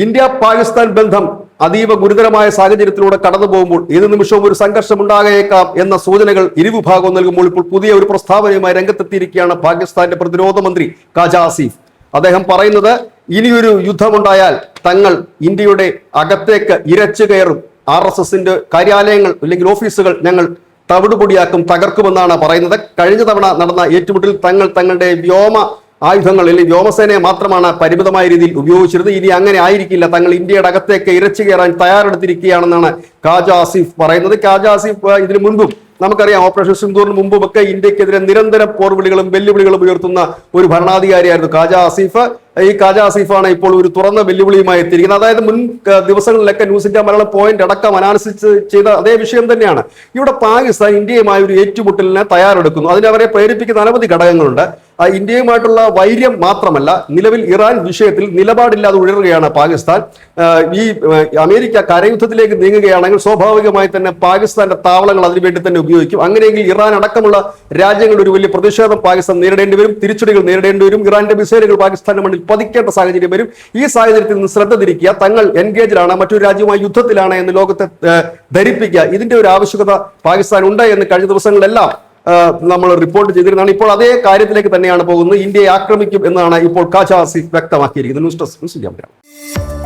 India Pakistan ബന്ധം അതീവ ഗുരുതരമായ സാഹചര്യത്തിലൂടെ കടന്നു പോകുമ്പോൾ ഏത് നിമിഷവും ഒരു സംഘർഷം ഉണ്ടായേക്കാം എന്ന സൂചനകൾ ഇരുവിഭാഗവും നൽകുമ്പോൾ ഇപ്പോൾ പുതിയ ഒരു പ്രസ്താവനയുമായി രംഗത്തെത്തിയിരിക്കുകയാണ് പാകിസ്ഥാന്റെ പ്രതിരോധ മന്ത്രി ഖാജ ആസിഫ്. അദ്ദേഹം പറയുന്നത്, ഇനിയൊരു യുദ്ധമുണ്ടായാൽ തങ്ങൾ ഇന്ത്യയുടെ അകത്തേക്ക് ഇരച്ചു കയറും, RSSന്റെ കാര്യാലയങ്ങൾ അല്ലെങ്കിൽ ഓഫീസുകൾ ഞങ്ങൾ തവിടുപൊടിയാക്കും, തകർക്കുമെന്നാണ് പറയുന്നത്. കഴിഞ്ഞ തവണ നടന്ന ഏറ്റുമുട്ടൽ തങ്ങളുടെ വ്യോമ ആയുധങ്ങൾ അല്ലെങ്കിൽ വ്യോമസേനയെ മാത്രമാണ് പരിമിതമായ രീതിയിൽ ഉപയോഗിച്ചിരുന്നത്. ഇനി അങ്ങനെ ആയിരിക്കില്ല, തങ്ങൾ ഇന്ത്യയുടെ അകത്തേക്ക് ഇരച്ചു കയറാൻ തയ്യാറെടുത്തിരിക്കുകയാണെന്നാണ് ഖാജ ആസിഫ് പറയുന്നത്. ഖാജ ആസിഫ് ഇതിനു മുൻപും നമുക്കറിയാം, ഓപ്പറേഷൻ സിന്ദൂറിന് മുമ്പുമൊക്കെ ഇന്ത്യക്കെതിരെ നിരന്തരം പോർവിളികളും വെല്ലുവിളികളും ഉയർത്തുന്ന ഒരു ഭരണാധികാരിയായിരുന്നു ഖാജ ആസിഫ്. ഈ ഖാജ ആസിഫാണ് ഇപ്പോൾ ഒരു തുറന്ന വെല്ലുവിളിയുമായി എത്തിയിരിക്കുന്നത്. അതായത് മുൻ ദിവസങ്ങളിലൊക്കെ ന്യൂസ് ഇന്ത്യ മലയാളം പോയിന്റ് അടക്കം അനാലിസിസ് ചെയ്ത അതേ വിഷയം തന്നെയാണ്. ഇവിടെ പാകിസ്ഥാൻ ഇന്ത്യയുമായി ഒരു ഏറ്റുമുട്ടലിന് തയ്യാറെടുക്കുന്നു. അതിന് അവരെ പ്രേരിപ്പിക്കുന്ന അനവധി ഘടകങ്ങളുണ്ട്. ഇന്ത്യയുമായിട്ടുള്ള വൈര്യം മാത്രമല്ല, നിലവിൽ ഇറാൻ വിഷയത്തിൽ നിലപാടില്ലാതെ ഉയരുകയാണ് പാകിസ്ഥാൻ. ഈ അമേരിക്ക കരയുദ്ധത്തിലേക്ക് നീങ്ങുകയാണെങ്കിൽ സ്വാഭാവികമായി തന്നെ പാകിസ്ഥാന്റെ താവളങ്ങൾ അതിനുവേണ്ടി തന്നെ ഉപയോഗിക്കും. അങ്ങനെയെങ്കിൽ ഇറാൻ അടക്കമുള്ള രാജ്യങ്ങളുടെ ഒരു വലിയ പ്രതിഷേധം പാകിസ്ഥാൻ നേരിടേണ്ടി വരും, തിരിച്ചടികൾ നേരിടേണ്ടി വരും. ഇറാന്റെ മിസൈലുകൾ പാകിസ്ഥാന്റെ മണ്ണിൽ പതിക്കേണ്ട സാഹചര്യം വരും. ഈ സാഹചര്യത്തിൽ നിന്ന് ശ്രദ്ധ തിരിക്കുക, തങ്ങൾ എൻഗേജിലാണ്, മറ്റൊരു രാജ്യവുമായി യുദ്ധത്തിലാണ് എന്ന് ലോകത്തെ ധരിപ്പിക്കുക. ഇതിന്റെ ഒരു ആവശ്യകത പാകിസ്ഥാൻ ഉണ്ട് എന്ന് കഴിഞ്ഞ ദിവസങ്ങളിലെല്ലാം നമ്മൾ റിപ്പോർട്ട് ചെയ്തിരുന്നതാണ്. ഇപ്പോൾ അതേ കാര്യത്തിലേക്ക് തന്നെയാണ് പോകുന്നത്. ഇന്ത്യയെ ആക്രമിക്കും എന്നാണ് ഇപ്പോൾ ഖാജ ആസിഫ് വ്യക്തമാക്കിയിരിക്കുന്നത്. News desk.